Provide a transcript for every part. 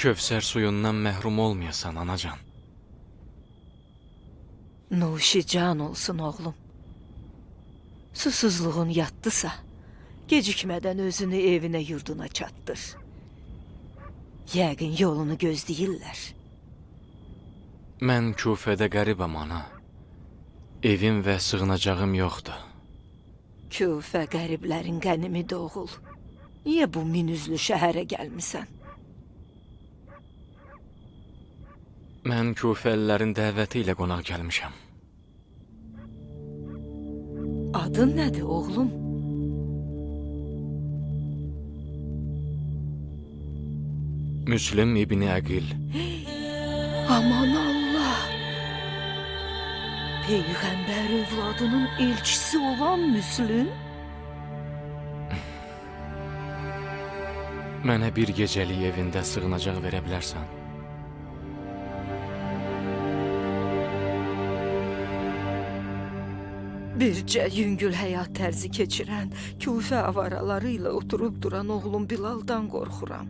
Kövsər suyundan məhrum olmayasan anacan. Nuşi can olsun oğlum. Susuzluğun yattısa, gecikmədən özünü evinə yurduna çatdır. Yəqin yolunu gözləyirlər. Mən Küfədə qəribəm ana. Evim və sığınacağım yoxdur. Küfə qəriblərin qənimi doğul. Niyə bu minüzlü şəhərə gəlmisən? Mən Küfəlilərin dəvəti ilə qonaq gəlmişəm. Adın nədir oğlum? Müslim İbni Əqil. Aman Allah! Peyğəmbər övladının elçisi olan Müslüm? Mənə bir gecəlik evində sığınacaq verə bilərsən? Bircə yüngül həyat tərzi keçirən, küfə avaraları ilə oturub duran oğlum Bilaldan qorxuram.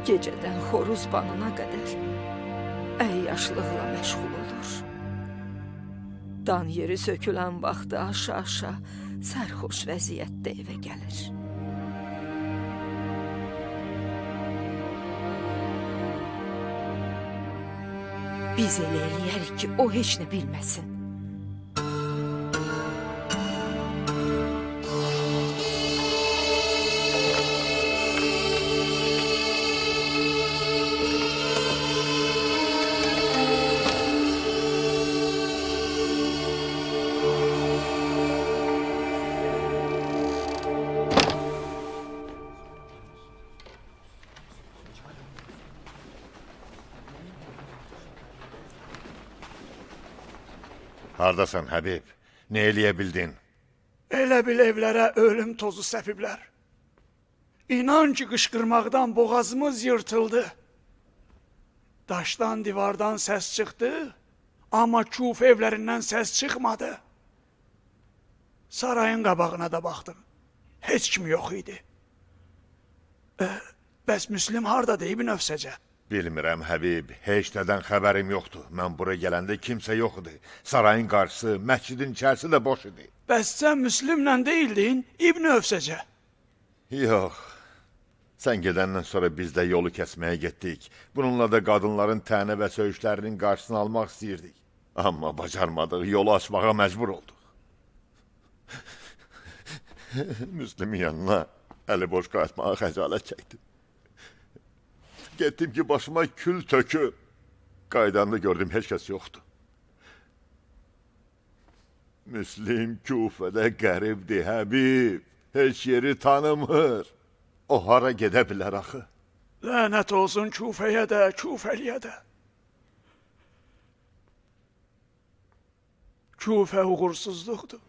Gecədən xoruz banına qədər əyyaşlıqla məşğul olur. Dan yeri sökülən vaxtı aşağı sərxoş vəziyyətdə evə gəlir. Biz elə eləyərik ki, o heç nə bilməsin. Hardasan Həbib? Nə eləyə bildin? Elə bil evlərə ölüm tozu səpiblər. İnan ki, qışqırmaqdan boğazımız yırtıldı. Daşdan, divardan səs çıxdı, amma Küf evlərindən səs çıxmadı. Sarayın qabağına da baxdım. Heç kim yox idi. Bəs Müslim hardadır İbn Övsəcə? Bilmirəm Həbib, heç nədən xəbərim yoxdur. Mən bura gələndə kimsə yox idi. Sarayın qarşısı, məscidin içərisi də boş idi. Bəs sən Müslimlə deyildin İbn Övsəcə? Yox. Sən gedəndən sonra biz də yolu kəsməyə getdik. Bununla da qadınların tənə və söyüşlərinin qarşısını almaq istəyirdik. Amma bacarmadıq, yolu açmağa məcbur olduq. Müslimin yanına əli boş qayıtmağa xəcalət çəkdim. Getdim ki, başıma kül tökü. Qaydanda gördüm, heç kəs yoxdur. Müslim Küfədə qəribdir, Həbib. Heç yeri tanımır. O hara gedə bilər axı? Lənət olsun Küfəyə də, Küfəliyə də. Küfə uğursuzluqdur.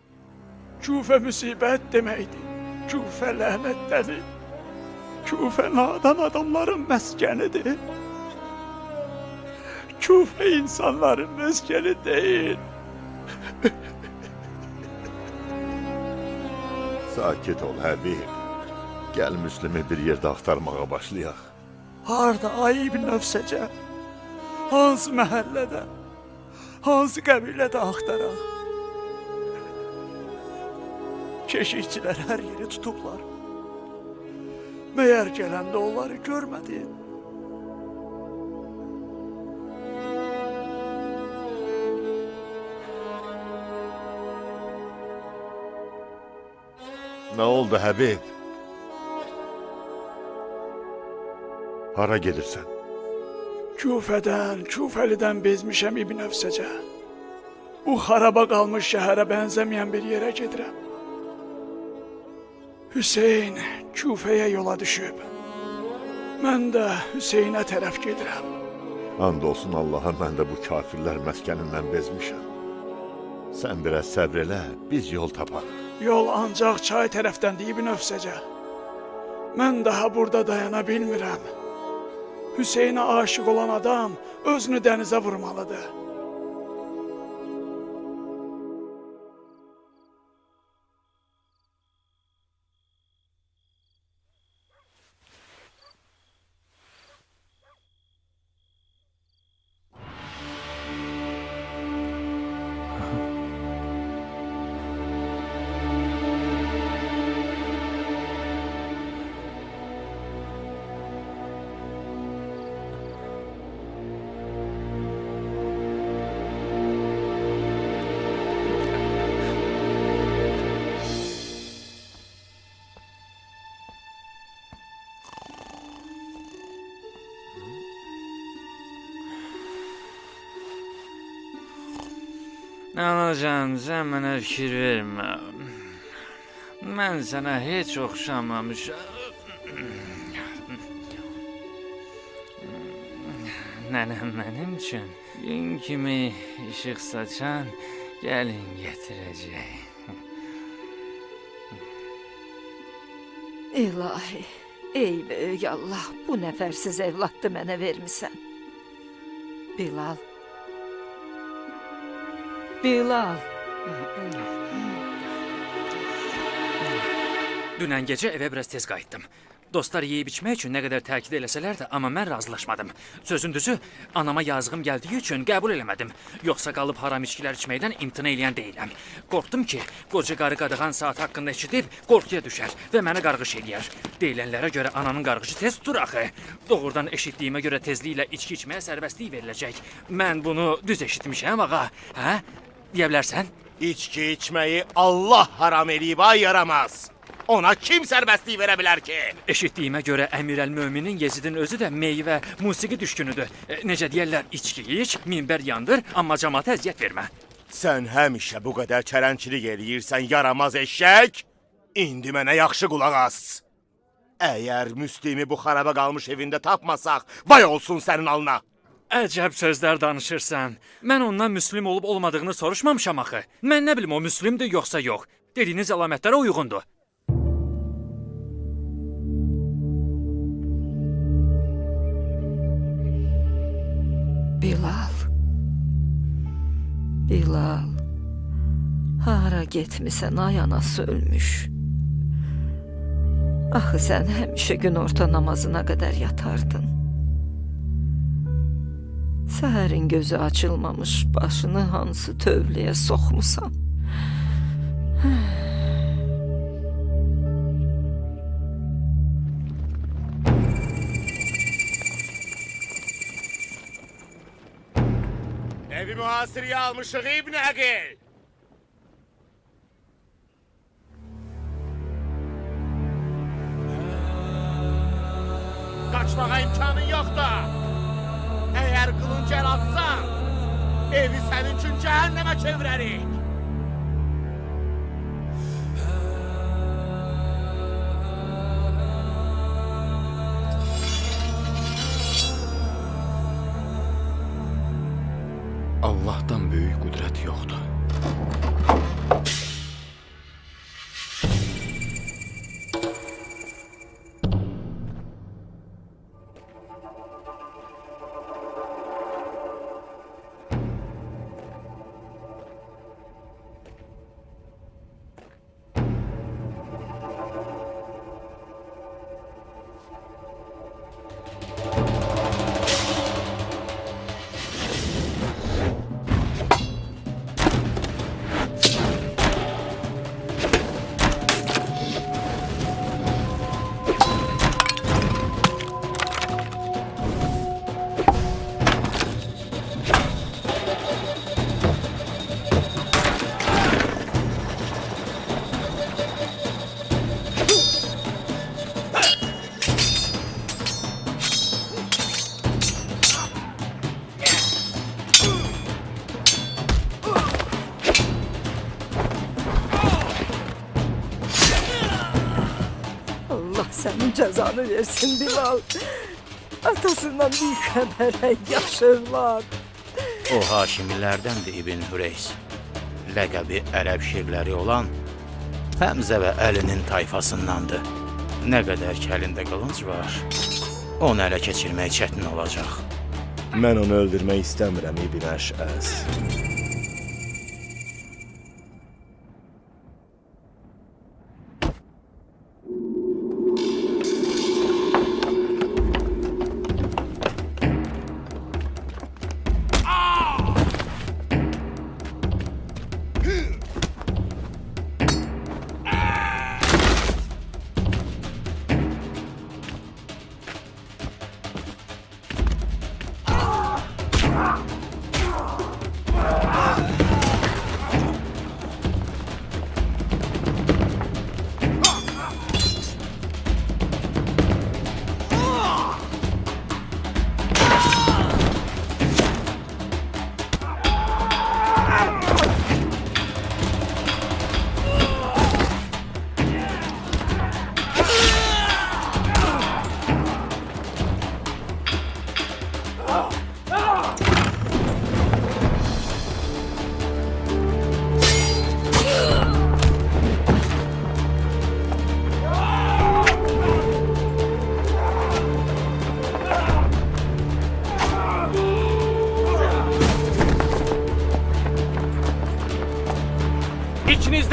Küfə müsibət deməkdir. Küfə lənətdədir. Küfə nadan adamların məskənidir. Küfə insanların məskəni deyil. Sakit ol Həbib. Gəl Müslimi bir yerdə axtarmağa başlayaq. Harda ay İbn Övsəcə? Hansı məhəllədə? Hansı qəbilədə axtaraq? Keşikçilər hər yeri tutublar. Məyər gələndə onları görmədim. Nə oldu Həbib? Hara gedirsən? Küfədən, Küfəlidən bezmişəm İbn Övsəcə. Bu xaraba qalmış şəhərə bənzəməyən bir yerə gedirəm. Hüseyn Küfəyə yola düşüb. Mən də Hüseynə tərəf gedirəm. And olsun Allaha, mən də bu kafirlər məskənindən bezmişəm. Sən biraz səbr elə, biz yol taparıq. Yol ancaq çay tərəfdəndir İbn Övsəcə. Mən daha burada dayana bilmirəm. Hüseynə aşık olan adam özünü dənizə vurmalıdır. Anacan, sən mənə fikir vermə. Mən sənə heç oxşamamışam. Nənəm mənim üçün gün kimi işıq saçan gəlin gətirəcək. İlahi, ey böyük Allah, bu nəfərsiz evladdı mənə vermisən. Bilal. Bilal. Dünən gecə evə biraz tez qayıtdım. Dostlar yeyib içmək üçün nə qədər təkid eləsələr də, amma mən razılaşmadım. Sözün düzü, anama yazığım gəldiyi üçün qəbul eləmədim. Yoxsa qalıb haram içkilər içməkdən imtina eləyən deyiləm. Qorxdum ki, qoca qarı qadağan saat haqqında eşidib qorxuya düşər və məni qarğış eləyər. Deyilənlərə görə ananın qarğışı tez tutur axı. Doğrudan eşitdiyimə görə tezliklə içki içməyə sərbəstlik veriləcək. Mən bunu düz eşitmişəm, ağa. Hə? Deyə bilərsən? İçki içməyi Allah haram eləyib, ay yaramaz. Ona kim sərbəstlik verə bilər ki? Eşitdiyimə görə Əmirəl-Möminin Yezidin özü də meyvə, musiqi düşkünüdür. Necə deyərlər, içki iç, minbər yandır, amma cəmaata əziyyət vermə. Sən həmişə bu qədər çərənçilik eləyirsən, yaramaz eşşək. İndi mənə yaxşı qulaq as. Əgər Müslimi bu xaraba qalmış evində tapmasaq, vay olsun sənin alına. Əcəb sözlər danışırsan. Mən ondan müslim olub olmadığını soruşmamışam axı. Mən nə bilim o müslimdir yoxsa yox. Dediyiniz əlamətlərə uyğundur. Bilal. Bilal. Hara getmisən, ay anası ölmüş. Axı sən həmişə günorta namazına qədər yatardın. Səhərin gözü açılmamış başını hansı tövləyə soxmusan? Evi mühasirəyə almışıq İbn Əqil. Qaçmağa imkanın yoxdur. Əgər qılınc əl atsan, evi sənin üçün cəhənnəmə çevirərik. Allahdan böyük qüdrət yoxdur. Sənin cəzanı versin Bilal. Atasından bir xəbərə yaş övlad. O Haşimilərdəndir İbn Hüreys. Ləqəbi ərəb şirləri olan Həmzə və Əlinin tayfasındandır. Nə qədər ki əlində qılınc var, onu ələ keçirmək çətin olacaq. Mən onu öldürmək istəmirəm İbn Əşəz.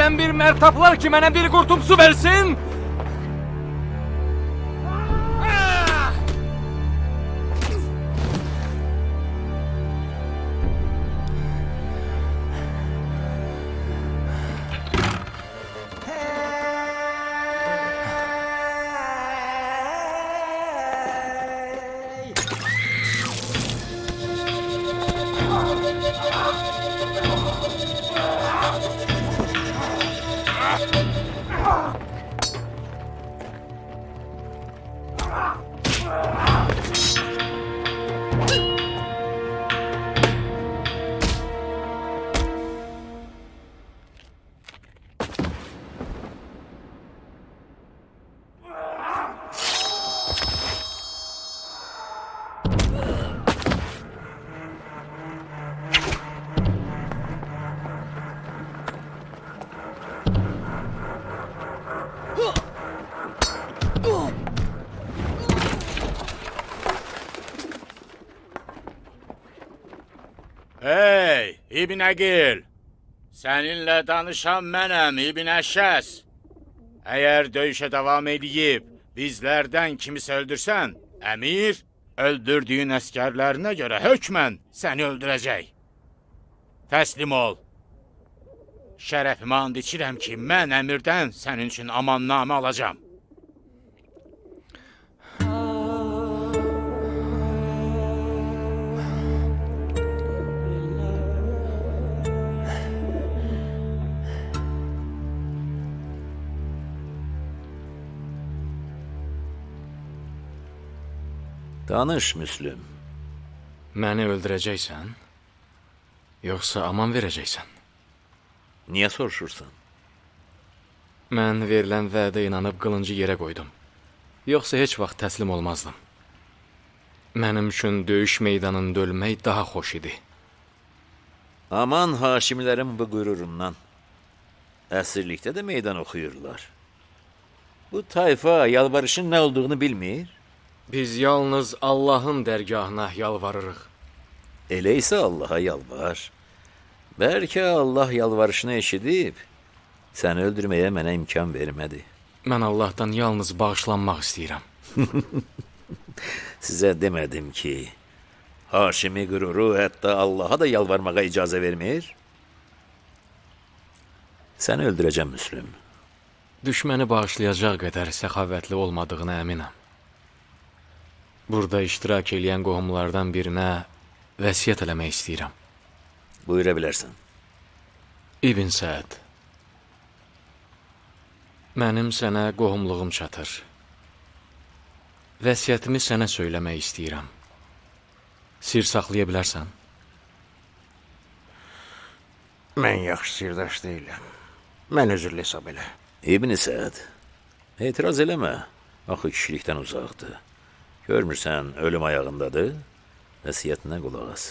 Sizdən bir mərd tapılar ki, mənə bir qurtum su versin. Hey, İbn Əqil! Səninlə danışan mənəm, İbn Əşşəs. Əgər döyüşə davam edib, bizlərdən kimisə öldürsən, əmir, öldürdüyün əskərlərinə görə hökmən səni öldürəcək. Təslim ol. Şərəfimə and içirəm ki, mən əmirdən sənin üçün amannamə alacam. Danış, Müslüm. Məni öldürəcəksən, yoxsa aman verəcəksən? Niyə soruşursan? Mən verilən vədə inanıb qılıncı yerə qoydum. Yoxsa heç vaxt təslim olmazdım. Mənim üçün döyüş meydanında ölmək daha xoş idi. Aman Haşimilərin bu qürurundan. Əsirlikdə də meydan oxuyurlar. Bu tayfa yalvarışın nə olduğunu bilmir. Biz yalnız Allahın dərgahına yalvarırıq. Elə isə Allaha yalvar. Bəlkə Allah yalvarışını eşidib, səni öldürməyə mənə imkan vermədi. Mən Allahdan yalnız bağışlanmaq istəyirəm. Sizə demədim ki, Haşimi qüruru hətta Allaha da yalvarmağa icazə vermir. Səni öldürəcəm, Müslüm. Düşməni bağışlayacaq qədər səxavətli olmadığına əminəm. Burada iştirak eləyən qohumlardan birinə vəsiyyət eləmək istəyirəm. Buyura bilərsən. İbn Səd, mənim sənə qohumluğum çatır. Vəsiyyətimi sənə söyləmək istəyirəm. Sir saxlaya bilərsən? Mən yaxşı sirdaş deyiləm. Mən özürlü hesab elə. İbn Səd, etiraz eləmə. Axı kişilikdən uzaqdır. Görmürsən, ölüm ayağındadır. Vəsiyyətinə qulaq as.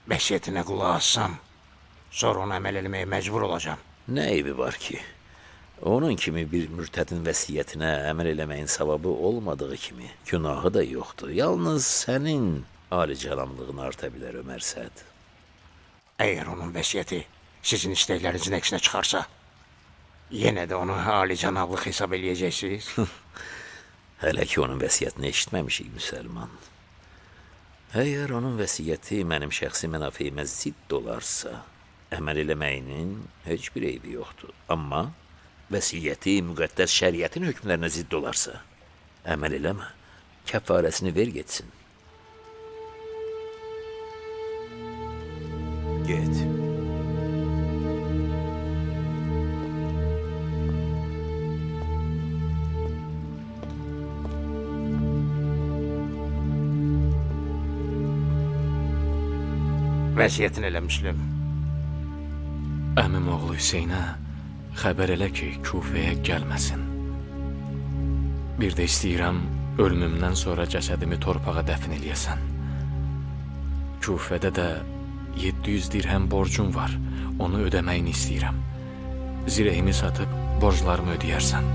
Vəsiyyətinə qulaq assam, sonra onu əməl eləməyə məcbur olacam. Nə eybi var ki? Onun kimi bir mürtədin vəsiyyətinə əməl eləməyin savabı olmadığı kimi günahı da yoxdur. Yalnız sənin alicəlamlığını arta bilər, Ömər Səd. Əgər onun vəsiyyəti sizin istəklərinizin əksinə çıxarsa, yenə də onu alicənablıq hesab eləyəcəksiniz. Hələ ki onun vəsiyyətini eşitməmişik, müsəlman. Əgər onun vəsiyyəti mənim şəxsi mənafeyimə zidd olarsa, əməl eləməyinin heç bir eybi yoxdur. Amma vəsiyyəti müqəddəs şəriətin hökmlərinə zidd olarsa, əməl eləmə, kəfarəsini ver getsin. Get. Vəsiyyətin elə, Müslüm. Əmim oğlu Hüseynə xəbər elə ki, Kufəyə gəlməsin. Bir də istəyirəm, ölümümdən sonra cəsədimi torpağa dəfn eləyəsən. Kufədə də 700 dirhəm borcum var, onu ödəməyini istəyirəm. Zirehimi satıb borclarımı ödəyərsən.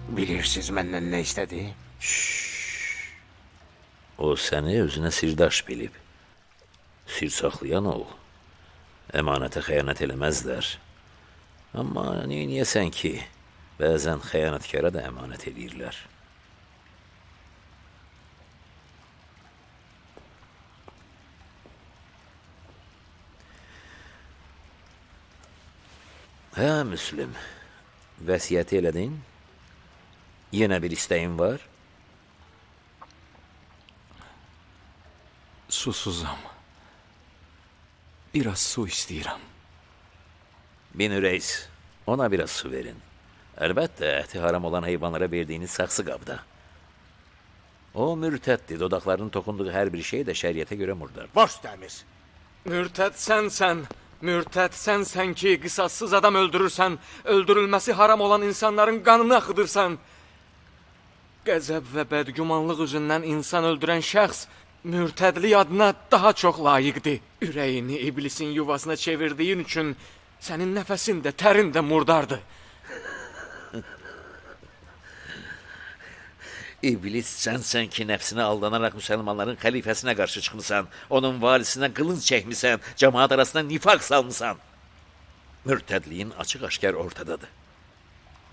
Bilirsiniz məndən nə istədi? O səni özünə sirdaş bilib. Sir saxlayan ol. Əmanətə xəyanət eləməzlər. Amma neyniyyəsən ki, bəzən xəyanətkara da əmanət eləyirlər. Hə, Müslüm, vəsiyyəti elədin? Yenə bir istəyin var? Susuzam. Biraz su istəyirəm. Bin Üreys, ona biraz su verin. Əlbəttə, əti haram olan heyvanlara verdiyiniz saxsı qabda. O mürtəddir, dodaqlarının toxunduğu hər bir şey də şəriətə görə murdar. Baş təmiz. Mürtəd sənsən. Mürtəd sənsən ki, qısassız adam öldürürsən, öldürülməsi haram olan insanların qanını axıdırsan. Qəzəb və bədgümanlıq üzündən insan öldürən şəxs mürtədlik adına daha çox layiqdir. Ürəyini iblisin yuvasına çevirdiyin üçün sənin nəfəsin də, tərin də murdardır. İblis sənsən ki, nəfsinə aldanaraq müsəlmanların xəlifəsinə qarşı çıxmısan, onun valisinə qılınc çəkmisən, cəmaat arasına nifaq salmısan. Mürtədliyin açıq-aşkar ortadadır.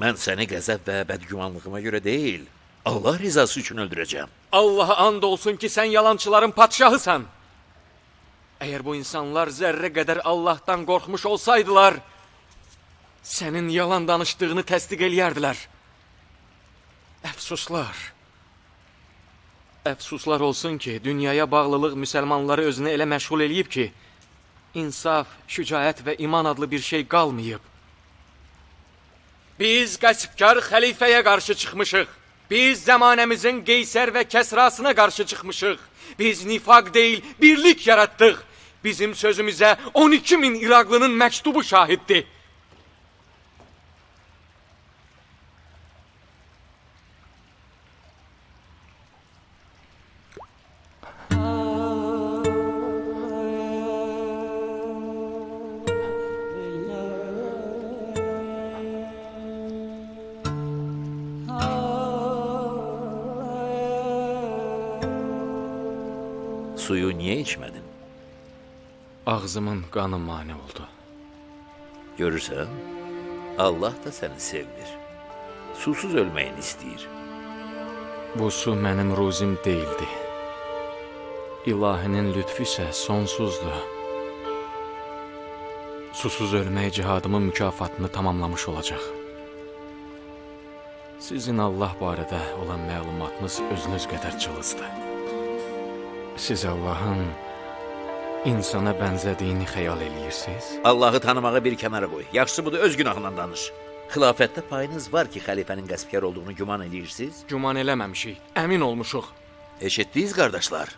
Mən səni qəzəb və bədgümanlığıma görə deyil, Allah rizası üçün öldürəcəm. Allaha and olsun ki, sən yalançıların padşahısan. Əgər bu insanlar zərrə qədər Allahdan qorxmuş olsaydılar, sənin yalan danışdığını təsdiq eləyərdilər. Əfsuslar. Əfsuslar olsun ki, dünyaya bağlılıq müsəlmanları özünə elə məşğul eləyib ki, insaf, şücaət və iman adlı bir şey qalmayıb. Biz qəsbkar xəlifəyə qarşı çıxmışıq. Biz zəmanəmizin Qeysər və Kəsrasına qarşı çıxmışıq. Biz nifaq deyil, birlik yaratdıq. Bizim sözümüzə 12 min İraqlının məktubu şahiddir. Suyu niyə içmədin? Ağzımın qanı mane oldu. Görürsən, Allah da səni sevmir. Susuz ölməyini istəyir. Bu su mənim ruzim deyildi. İlahinin lütfü isə sonsuzdur. Susuz ölmək cihadımın mükafatını tamamlamış olacaq. Sizin Allah barədə olan məlumatınız özünüz qədər cılızdır. Siz Allahın insana bənzədiyini xəyal eləyirsiniz? Allahı tanımağı bir kənara qoy. Yaxşısı budur, öz günahından danış. Xilafətdə payınız var ki, xəlifənin qəsbkar olduğunu güman edirsiniz? Güman eləməmişik, əmin olmuşuq. Eşitdiniz, qardaşlar?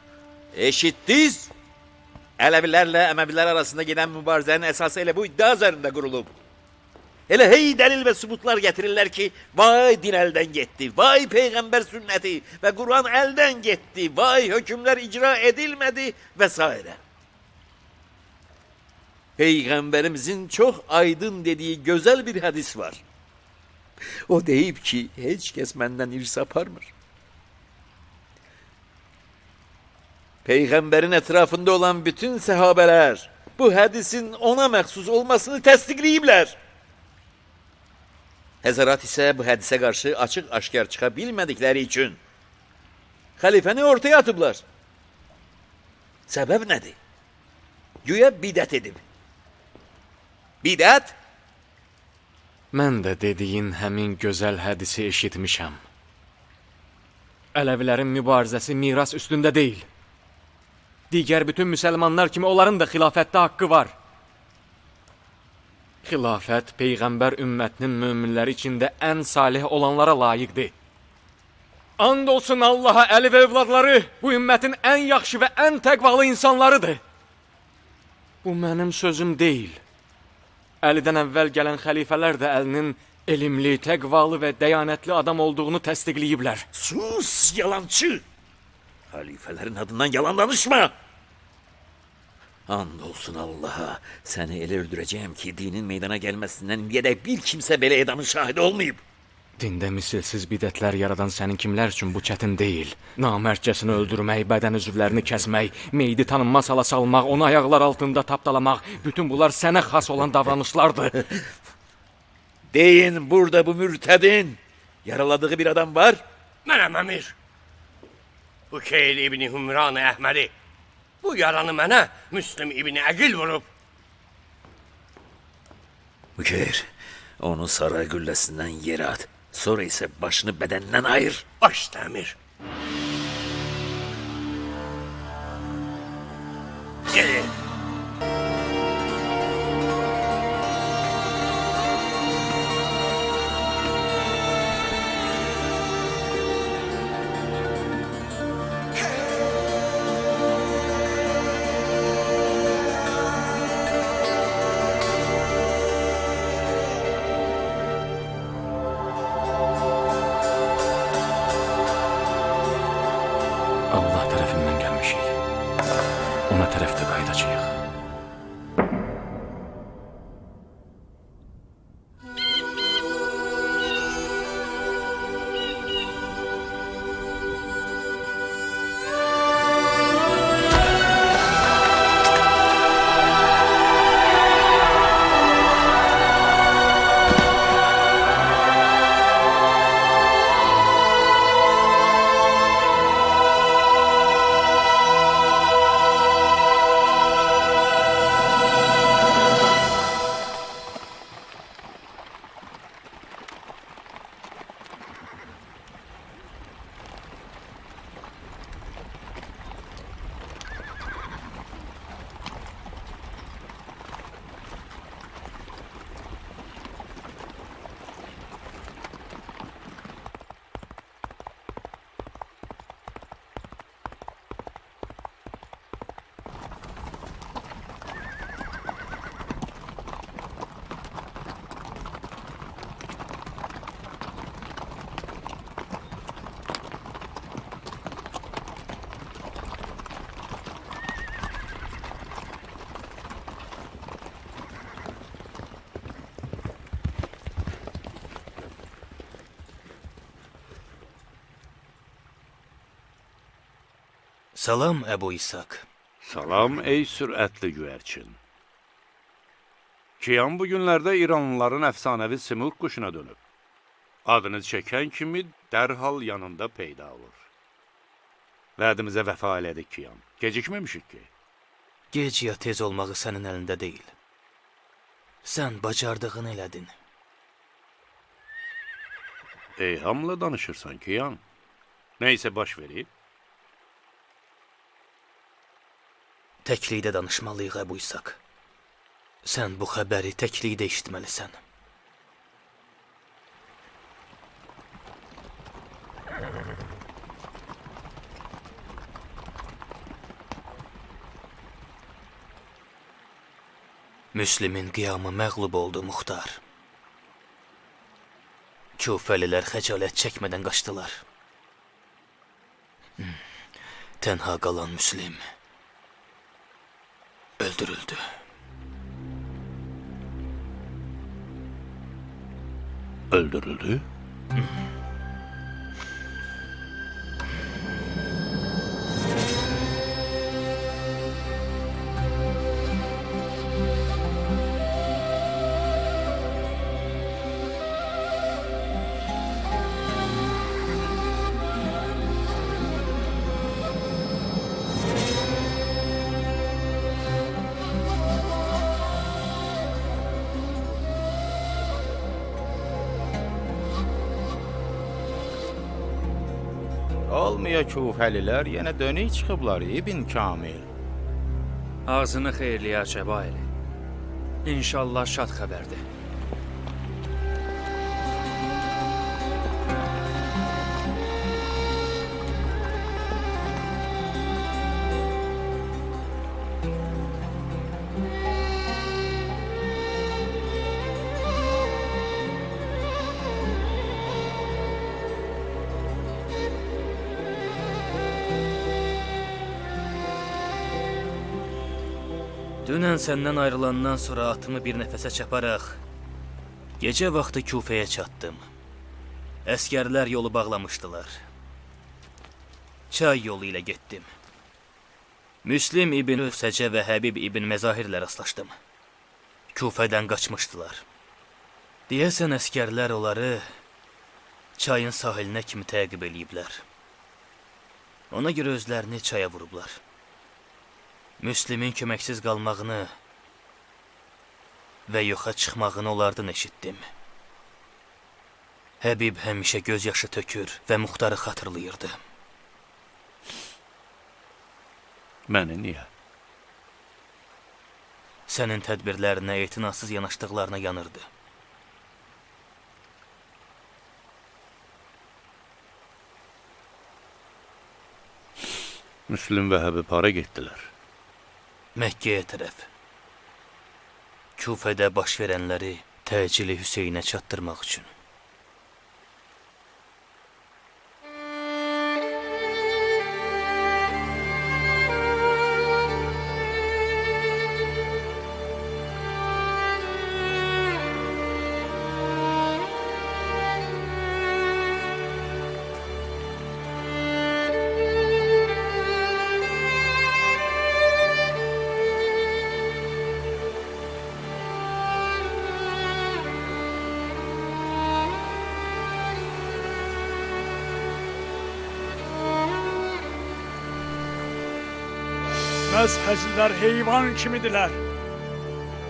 Eşitdiniz? Ələvilərlə Əməvilər arasında gedən mübarizənin əsası elə bu iddia üzərində qurulub. Elə hey dəlil və sübutlar gətirirlər ki, vay din əldən getdi, vay Peyğəmbər sünnəti və Quran əldən getdi, vay hökmlər icra edilmədi və s. Peyğəmbərimizin çox aydın dediyi gözəl bir hədis var. O deyib ki, heç kəs məndən irs aparmır. Peyğəmbərin ətrafında olan bütün səhabələr bu hədisin ona məxsus olmasını təsdiqləyiblər. Həzərat isə bu hədisə qarşı açıq-aşkar çıxa bilmədikləri üçün xəlifəni ortaya atıblar. Səbəb nədir? Güya bidət edib. Bidət? Mən də dediyin həmin gözəl hədisi eşitmişəm. Ələvilərin mübarizəsi miras üstündə deyil. Digər bütün müsəlmanlar kimi onların da xilafətdə haqqı var. Xilafət Peyğəmbər ümmətinin möminləri içində ən salih olanlara layiqdir. And olsun Allaha, Əli və övladları bu ümmətin ən yaxşı və ən təqvalı insanlarıdır. Bu mənim sözüm deyil. Əlidən əvvəl gələn xəlifələr də Əlinin elmli, təqvalı və dəyanətli adam olduğunu təsdiqləyiblər. Sus, yalancı! Xəlifələrin adından yalan danışma! And olsun Allaha, səni elə öldürəcəyəm ki, dinin meydana gəlməsindən indiyədək bir kimsə belə edamın şahidi olmayıb. Dində misilsiz bidətlər yaradan sənin kimlər üçün bu çətin deyil. Namərkəsini öldürmək, bədən üzvlərini kəsmək, meyidi tanınmaz hala salmaq, onu ayaqlar altında tapdalamaq, bütün bunlar sənə xas olan davranışlardır. Deyin burada bu mürtədin yaraladığı bir adam var. Mənəm əmir. Bu Keyl İbni Hümran-ı Əhmədi. Bu yaranı mənə Müslim İbni Əqil vurub. Mükeyr, onu saray gülləsindən yerə at. Sonra isə başını bədəndən ayır. Başda əmir. Gelin. Allah tərəfindən gəlmişik. Ona tərəf də qayıdacağıq. Salam Əbu İshak. Salam ey sürətli güvərçin. Kiyan bu günlərdə İranlıların əfsanəvi Simurq quşuna dönüb. Adını çəkən kimi dərhal yanında peyda olur. Vədimizə vəfa elədik Kiyan. Gecikməmişik ki. Gec ya tez olmağı sənin əlində deyil. Sən bacardığını elədin. Eyhamla danışırsan Kiyan. Neysə baş verib. Təklikdə danışmalıyıq Əbu İshak. Sən bu xəbəri təklikdə eşitməlisən. Müslimin qiyamı məğlub oldu Muxtar. Küfəlilər xəcalət çəkmədən qaçdılar. Tənha qalan Müslim öldürüldü. Öldürüldü? Olmaya küfəlilər yenə dönük çıxıblar İbn Kamil. Ağzını xeyirliyə aç Əbaili. İnşallah şad xəbərdir. Dünən səndən ayrılandan sonra atımı bir nəfəsə çaparaq gecə vaxtı Küfəyə çatdım. Əskərlər yolu bağlamışdılar. Çay yolu ilə getdim. Müslim ibn Üfsəcə və Həbib ibn Məzahirlə rastlaşdım. Kufədən qaçmışdılar. Deyəsən əskərlər onları çayın sahilinə kimi təqib eləyiblər. Ona görə özlərini çaya vurublar. Müslimin köməksiz qalmağını və yoxa çıxmağını onlardan eşitdim. Həbib həmişə göz yaşı tökür və Muxtarı xatırlayırdı. Məni niyə? Sənin tədbirlərinə etinasız yanaşdıqlarına yanırdı. Müslim və Həbib hara getdilər? Məkkəyə tərəf. Kufədə baş verənləri təcili Hüseynə çatdırmaq üçün. Məzhəclər heyvan kimidirlər.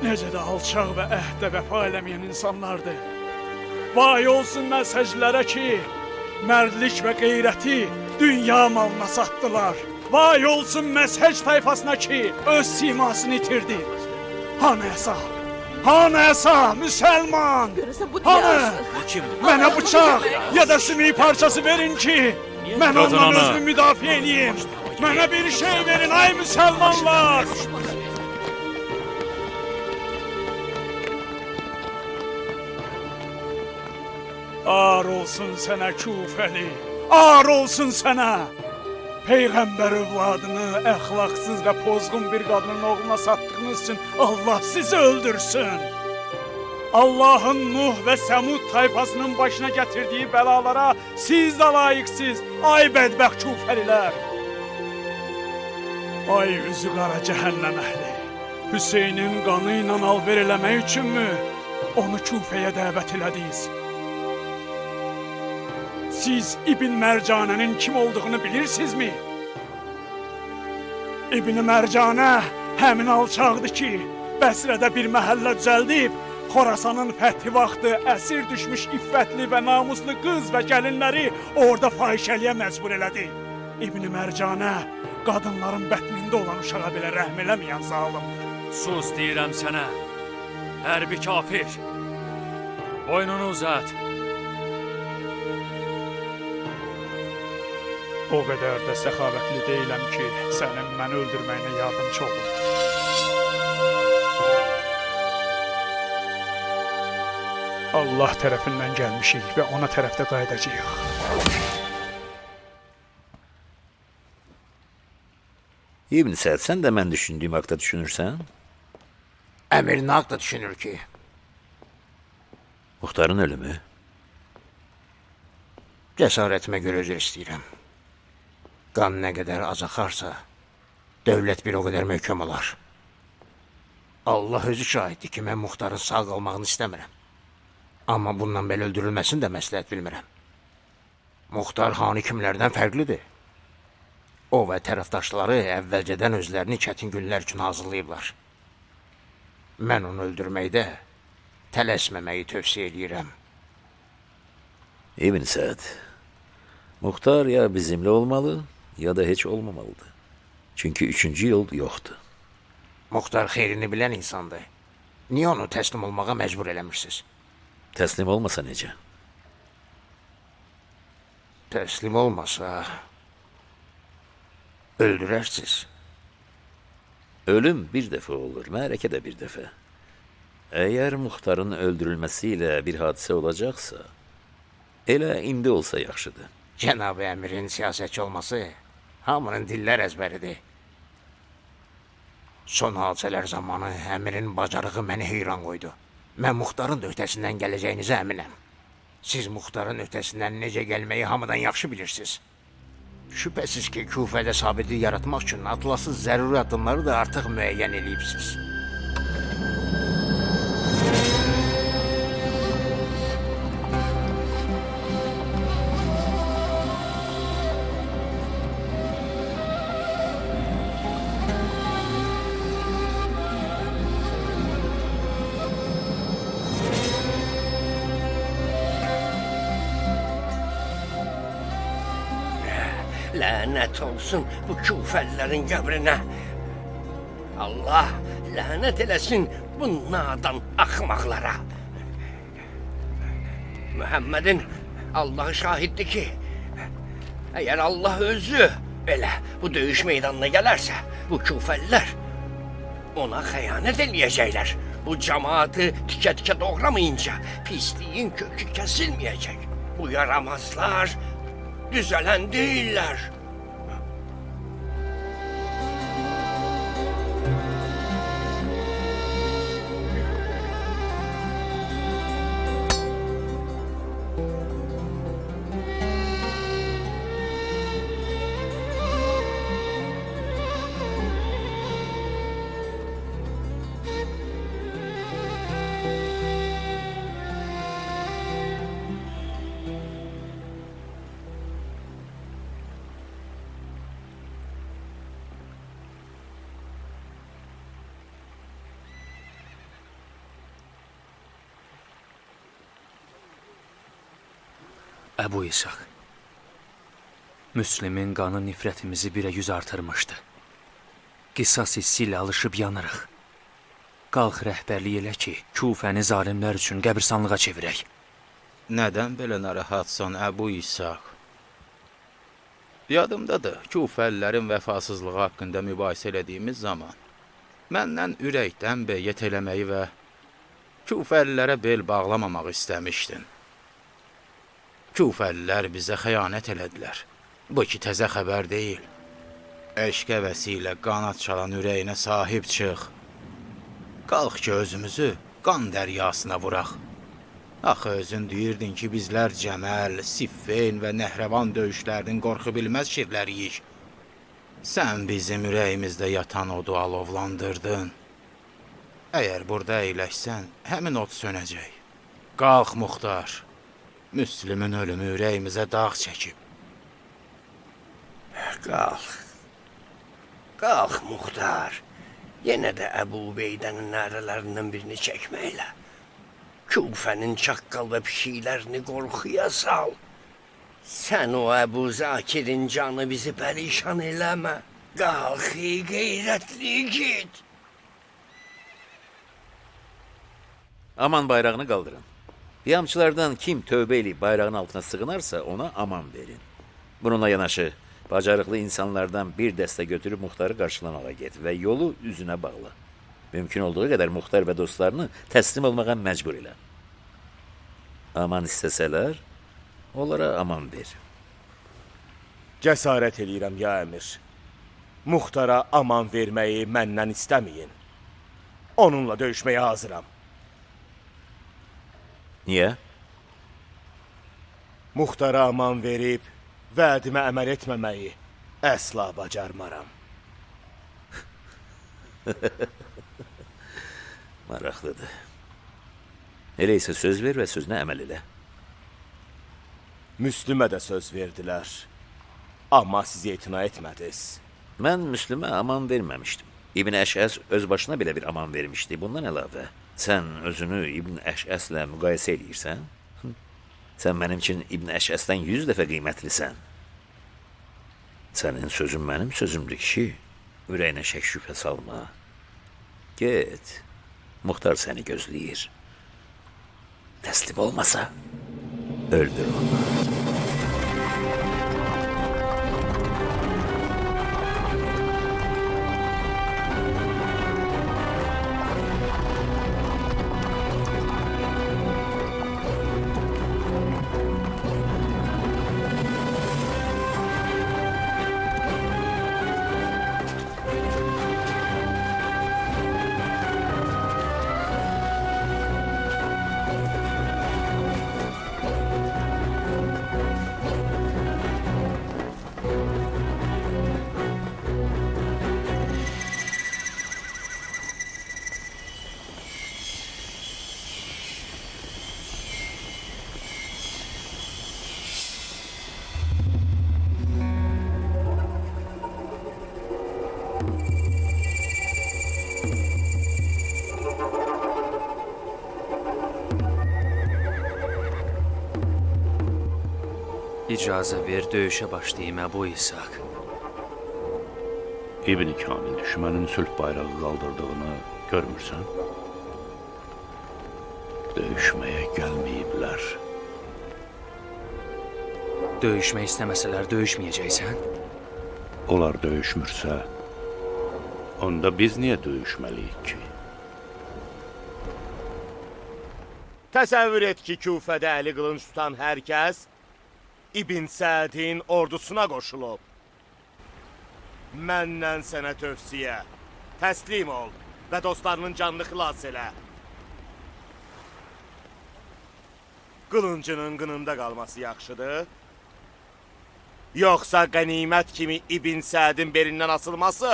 Necə də alçaq və əhdə vəfa eləməyən insanlardır. Vay olsun məzhəclərə ki, mərdlik və qeyrəti dünya malına satdılar. Vay olsun məzhəc tayfasına ki, öz simasını itirdi. Hanı əsa? Hanı əsa, müsəlman? Hanı? Mənə bıçaq ya da sümük parçası verin ki, mən ondan özümü müdafiə edeyim. Mənə bir şey verin, ay müsəlmanlar! Ar olsun sənə Kufəli, ar olsun sənə! Peyğəmbər övladını əxlaqsız və pozğun bir qadının oğluna satdığınız üçün Allah sizi öldürsün! Allahın Nuh və Səmud tayfasının başına gətirdiyi bəlalara siz də layiqsiz, ay bədbəxt Kufəlilər! Ay üzü qara cəhənnəm əhli, Hüseynin qanı ilə alver eləmək üçünmü onu Kufəyə dəvət elədiniz? Siz İbn Mərcanənin kim olduğunu bilirsinizmi? İbn Mərcanə həmin alçaqdır ki, Bəsrədə bir məhəllə düzəldib, Xorasanın fəthi vaxtı əsir düşmüş iffətli və namuslu qız və gəlinləri orada fahişəliyə məcbur elədi. İbn Mərcanə qadınların bətnində olan uşağa belə rəhm eləməyən zalımdır. Sus deyirəm sənə, hərbi kafir. Boynunu uzat. O qədər də səxavətli deyiləm ki, sənin məni öldürməyinə yardımcı olum. Allah tərəfindən gəlmişik və ona tərəfdə qayıdacağıq. İbn Səd, sən də mən düşündüyüm haqda düşünürsən? Əmir nə haqda düşünür ki? Muxtarın ölümü? Cəsarətimə görə üzr istəyirəm. Qan nə qədər az axarsa, dövlət bir o qədər möhkəm olar. Allah özü şahiddir ki, mən Muxtarın sağ qalmağını istəmirəm. Amma bundan belə öldürülməsini də məsləhət bilmirəm. Muxtar xani kimlərdən fərqlidir. O və tərəfdaşları əvvəlcədən özlərini çətin günlər üçün hazırlayıblar. Mən onu öldürməkdə tələsməməyi tövsiyə edirəm. İbn Səd, Muxtar ya bizimlə olmalı, ya da heç olmamalıdır. Çünki üçüncü yol yoxdur. Muxtar xeyrini bilən insandır. Niyə onu təslim olmağa məcbur eləmirsiniz? Təslim olmasa necə? Təslim olmasa öldürərsiniz. Ölüm bir dəfə olur, mərəkə də bir dəfə. Əgər Muxtarın öldürülməsi ilə bir hadisə olacaqsa, elə indi olsa yaxşıdır. Cənab-ı Əmirin siyasətçi olması hamının dillər əzbəridir. Son hadisələr zamanı Əmirin bacarığı məni heyran qoydu. Mən Muxtarın da öhdəsindən gələcəyinizə əminəm. Siz Muxtarın ötəsindən necə gəlməyi hamıdan yaxşı bilirsiniz. Şübhəsiz ki, Küfədə sabitlik yaratmaq üçün atlasız zəruri addımları da artıq müəyyən eləyibsiz. Lənət olsun bu küfəllərin qəbrinə. Allah lənət eləsin bu nadan axmaqlara. Muhammedin Allahı şahiddir ki, əgər Allah özü belə bu döyüş meydanına gələrsə, bu küfəllər ona xəyanət eləyəcəklər. Bu cəmaatı tikə-tikə doğramayınca pisliyin kökü kəsilməyəcək. Bu yaramazlar düzələn deyirlər. Əbu İshaq, Müslimin qanı nifrətimizi 100 artırmışdı. Qisas hissi ilə alışıb yanırıq. Qalx rəhbərlik elə ki, Küfəni zalimlər üçün qəbirstanlığa çevirək. Nədən belə narahatsan, Əbu İshaq? Yadımdadır, Küfəlilərin vəfasızlığı haqqında mübahisə elədiyimiz zaman məndən ürəkdən beyyət eləməyi və Küfəlilərə bel bağlamamaq istəmişdin. Küfəlilər bizə xəyanət elədilər. Bu ki, təzə xəbər deyil. Eşq həvəsiylə qanad çalan ürəyinə sahib çıx. Qalx ki, özümüzü qan dəryasına vuraq. Axı özün deyirdin ki, bizlər Cəməl, Siffin və Nəhrəvan döyüşlərinin qorxu bilməz şirləriyik. Sən bizim ürəyimizdə yatan odu alovlandırdın. Əgər burada əyləşsən, həmin od sönəcək. Qalx, Muxtar. Müslümin ölümü ürəyimizə dağ çəkib. Qalx. Qalx, Muxtar. Yenə də Əbu Ubeydənin nərələrindən birini çəkməklə. Küfənin çaqqal və pişiklərini qorxuya sal. Sən o Əbu Zakirin canı bizi pərişan eləmə. Qalx, qeyrətli git. Aman bayrağını qaldırın. Qiyamçılardan kim tövbə eləyib bayrağın altına sığınarsa ona aman verin. Bununla yanaşı, bacarıqlı insanlardan bir dəstə götürüb Muxtarı qarşılamağa get və yolu üzünə bağla. Mümkün olduğu qədər Muxtar və dostlarını təslim olmağa məcbur elə. Aman istəsələr, onlara aman ver. Cəsarət eləyirəm, ya əmir. Muxtara aman verməyi məndən istəməyin. Onunla döyüşməyə hazıram. Niyə? Muxtara aman verib, vədimə əməl etməməyi əsla bacarmaram. Maraqlıdır. Elə isə söz ver və sözünə əməl elə. Müslümə də söz verdilər. Amma siz etina etmədiniz. Mən Müslümə aman verməmişdim. İbn Əşəs öz başına belə bir aman vermişdi. Bundan əlavə, sən özünü İbn Əşəslə müqayisə eləyirsən? Sən mənim üçün İbn Əşəsdən 100 dəfə qiymətlisən. Sənin sözün mənim sözümdür ki, ürəyinə şək şübhə salma. Get, Muxtar səni gözləyir. Təslim olmasa, öldür onu. icazə ver, döyüşə başlayayım Əbu İshak. İbn Kamil düşmənin sülh bayrağı qaldırdığını görmürsən? Döyüşməyə gəlməyiblər. Döyüşmək istəməsələr döyüşməyəcəksən? Onlar döyüşmürsə, onda biz niyə döyüşməliyik ki? Təsəvvür et ki, Küfədə əli qılınc tutan hər kəs İbn Sədin ordusuna qoşulub. Məndən sənə tövsiyə, təslim ol və dostlarının canını xilas elə. Qılıncının qınında qalması yaxşıdır. Yoxsa qənimət kimi İbn Sədin belindən asılması?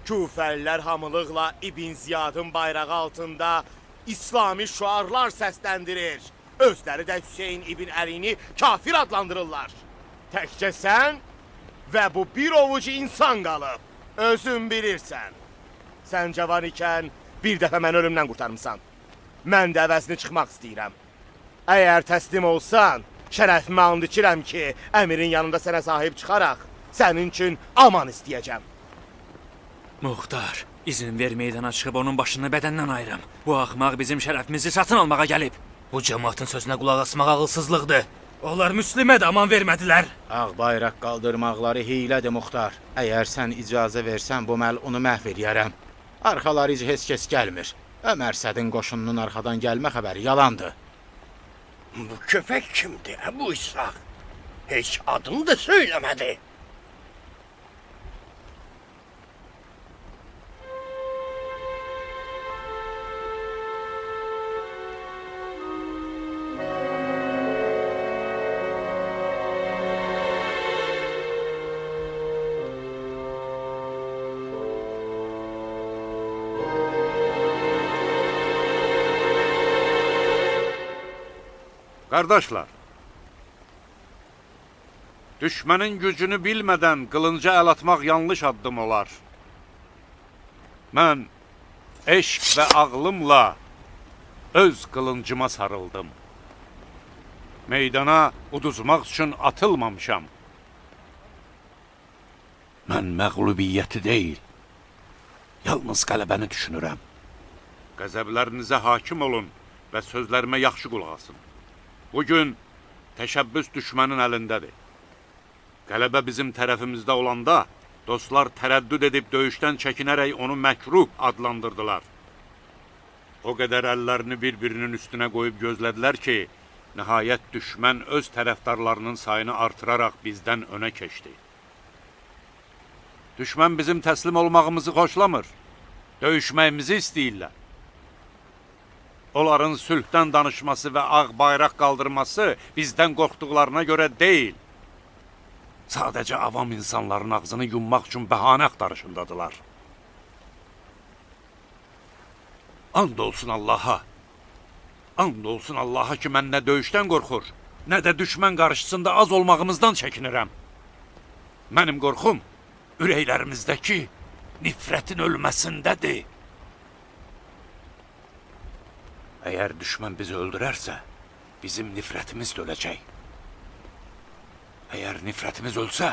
Küfəlilər hamılıqla İbn Ziyadın bayrağı altında İslami şuarlar səsləndirir. Özləri də Hüseyin İbn Əlini kafir adlandırırlar. Təkcə sən və bu bir ovucu insan qalıb. Özün bilirsən. Sən cavan ikən bir dəfə məni ölümdən qurtarmısan. Mən də əvəzini çıxmaq istəyirəm. Əgər təslim olsan, şərəfimi and içirəm ki, əmirin yanında sənə sahib çıxaraq, sənin üçün aman istəyəcəm. Muxtar, izin ver meydana çıxıb onun başını bədəndən ayırım. Bu axmaq bizim şərəfimizi satın almağa gəlib. Bu cəmaatın sözünə qulaq asmaq ağılsızlıqdır. Onlar Müslimə də aman vermədilər. Ağ bayraq qaldırmaqları hiylədir, Muxtar. Əgər sən icazə versən, bu məl onu məhv eləyərəm. Arxaları heç kəs gəlmir. Ömər Sədin qoşununun arxadan gəlmə xəbəri yalandır. Bu köpək kimdir, Əbu İshak? Heç adını da söyləmədi. Qardaşlar, düşmənin gücünü bilmədən qılınca əl atmaq yanlış addım olar. Mən eşq və ağlımla öz qılıncıma sarıldım. Meydana uduzmaq üçün atılmamışam. Mən məğlubiyyəti deyil, yalnız qələbəni düşünürəm. Qəzəblərinizə hakim olun və sözlərimə yaxşı qulaq asın. Bugün təşəbbüs düşmənin əlindədir. Qələbə bizim tərəfimizdə olanda, dostlar tərəddüd edib döyüşdən çəkinərək onu məkruh adlandırdılar. O qədər əllərini bir-birinin üstünə qoyub gözlədilər ki, nəhayət düşmən öz tərəfdarlarının sayını artıraraq bizdən önə keçdi. Düşmən bizim təslim olmağımızı xoşlamır, döyüşməyimizi istəyirlər. Onların sülhdən danışması və ağ bayraq qaldırması bizdən qorxduqlarına görə deyil. Sadəcə avam insanların ağzını yummaq üçün bəhanə axtarışındadılar. And olsun Allaha. And olsun Allaha ki, mən nə döyüşdən qorxur, nə də düşmən qarşısında az olmağımızdan çəkinirəm. Mənim qorxum ürəklərimizdəki nifrətin ölməsindədir. Əgər düşmən bizi öldürərsə, bizim nifrətimiz də öləcək. Əgər nifrətimiz ölsə,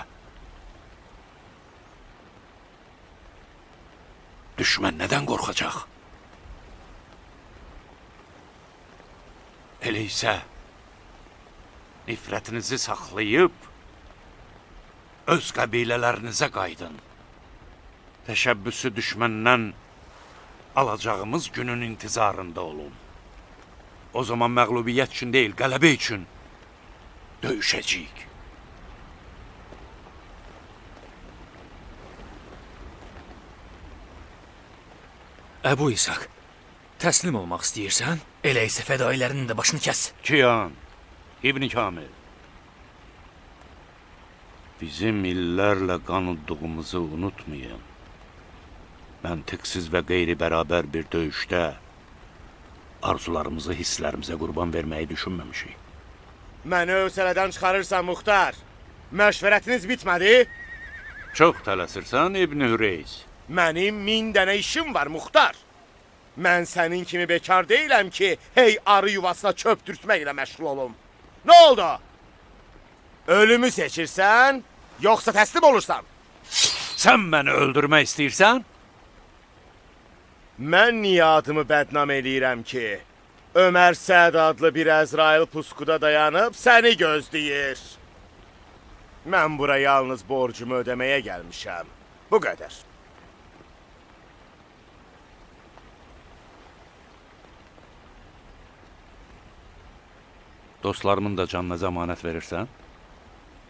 düşmən nədən qorxacaq? Elə isə, nifrətinizi saxlayıb, öz qəbilələrinizə qaydın. Təşəbbüsü düşməndən alacağımız günün intizarında olun. O zaman məğlubiyyət üçün deyil, qələbə üçün döyüşəcəyik. Əbu İshak, təslim olmaq istəyirsən? Elə isə fədailərinin də başını kəs. Kiyan, İbn Kamil, bizim illərlə qan udduğumuzu unutmayın. Məntiqsiz və qeyri-bərabər bir döyüşdə arzularımızı hisslərimizə qurban verməyi düşünməmişik. Məni övsələdən çıxarırsan, Muxtar. Məşvərətiniz bitmədi? Çox tələsirsən, İbn Hüreys. Mənim 1000 dənə işim var, Muxtar. Mən sənin kimi bekar deyiləm ki, hey arı yuvasına çöp dürtməklə məşğul olum. Nə oldu? Ölümü seçirsən, yoxsa təslim olursan? Sən məni öldürmək istəyirsən? Mən niyə adımı bədnam eləyirəm ki? Ömər Səd adlı bir Əzrail puskuda dayanıb səni gözləyir. Mən bura yalnız borcumu ödəməyə gəlmişəm. Bu qədər. Dostlarımın da canına zəmanət verirsən?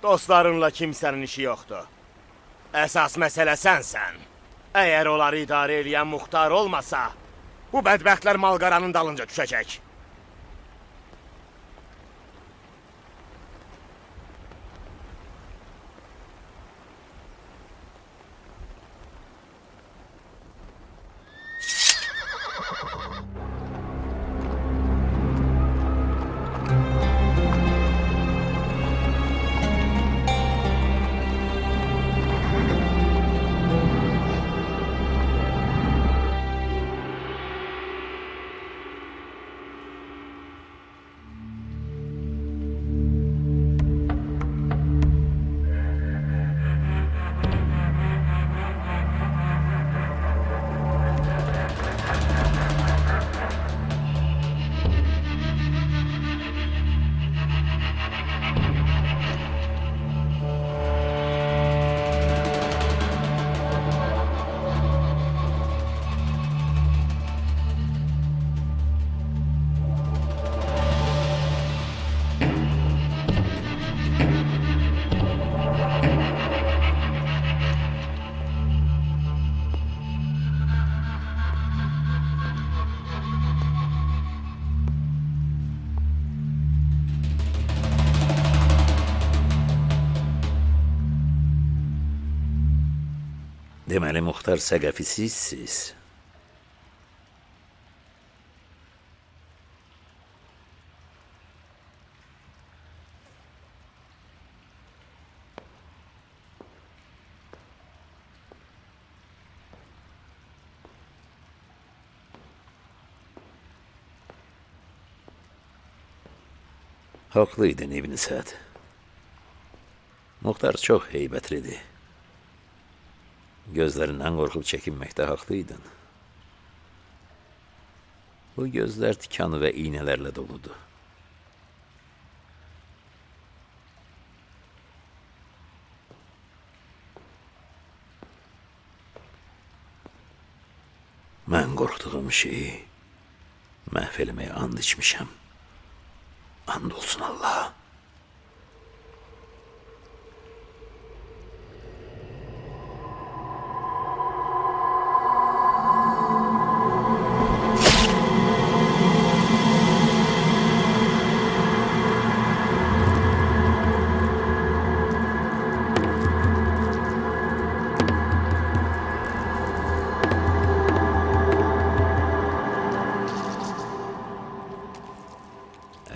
Dostlarınla kimsənin işi yoxdur. Əsas məsələ sənsən. Əgər onları idarə eləyən muxtar olmasa, bu bədbəxtlər malqaranın dalınca düşəcək. Deməli, Muxtar Səqəfi sizsiz. Haqlıydın İbn Səd. Muxtar çox heybətlidir. Gözlərindən qorxub çəkinməkdə haqlıydın. Bu gözlər tikan və iynələrlə doludur. Mən qorxduğum şeyi məhv eləməyə and içmişəm. And olsun Allaha.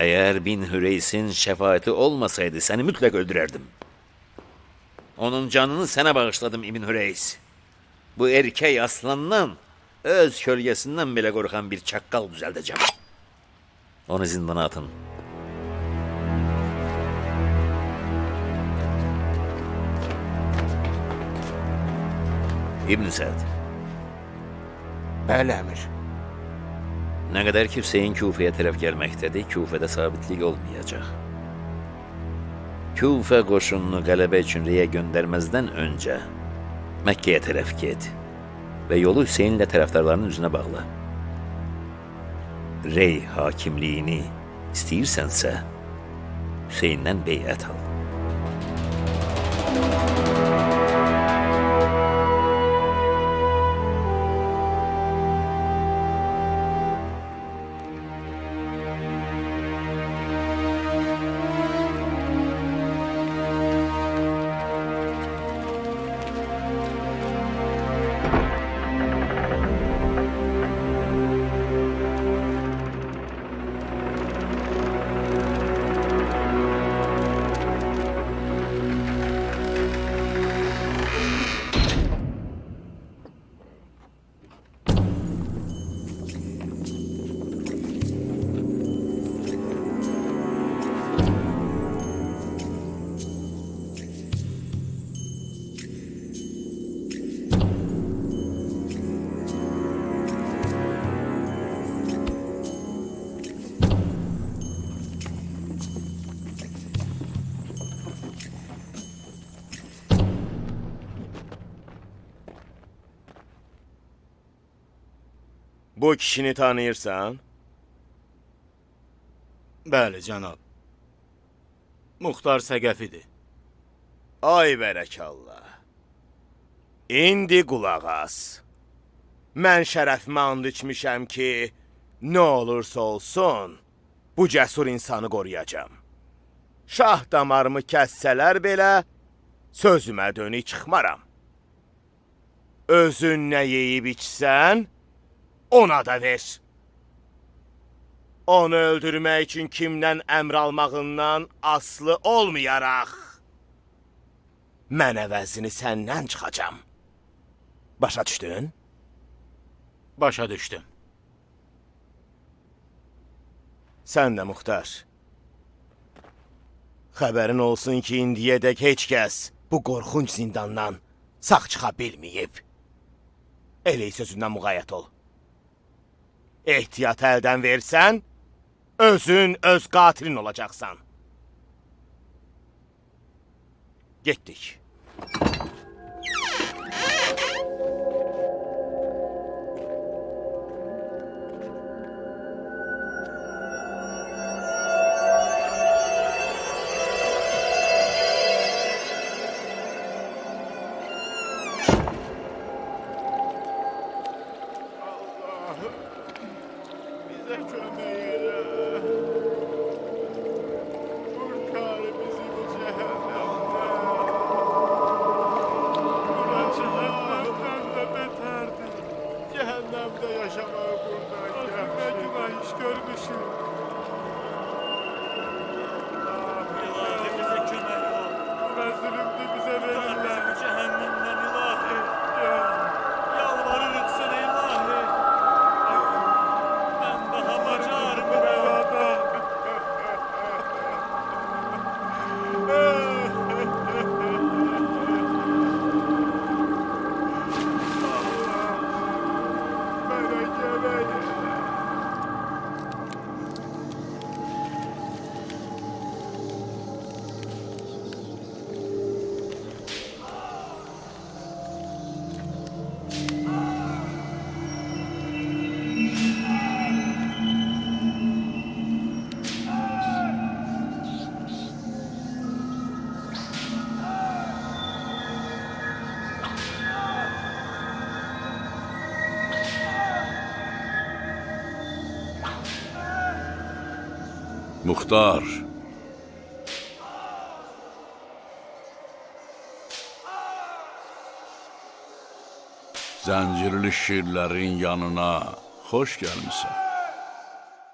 Eğer bin Hüreysin şefaati olmasaydı seni mütlak öldürerdim. Onun canını sana bağışladım İbn Hüreys. Bu erkek aslandan, öz kölgesinden bile korkan bir çakkal düzelteceğim. Onu zindana atın. İbn Səd. Bəli, əmir. Ne kadar ki Hüseyin Küfe'ye taraf gelmektedir, Küfe'de sabitlik olmayacak. Küfe koşununu galebe için Rey'e göndermezden önce Mekke'ye taraf git ve yolu Hüseyin'le taraftarlarının yüzüne bağla. Rey hakimliğini istiyorsansa Hüseyin'den beyat al. Bu kişini tanıyırsan? Bəli, cənab. Muxtar Səqəfidir. Ay bərəkallah. İndi qulaq as. Mən şərəfimə and içmişəm ki, nə olursa olsun, bu cəsur insanı qoruyacam. Şah damarımı kəssələr belə, sözümə dönük çıxmaram. Özün nə yeyib içsən, ona da ver. Onu öldürmək üçün kimdən əmr almağından aslı olmayaraq, mən əvəzini səndən çıxacam. Başa düşdün? Başa düşdüm. Sən də Muxtar. Xəbərin olsun ki, indiyədək heç kəs bu qorxunc zindandan sağ çıxa bilməyib. Elə sözündən müğayət ol. Ehtiyat əldən versən, özün öz qatilin olacaqsan. Getdik. Muxtar. Zəncirli şirlərin yanına xoş gəlmisən.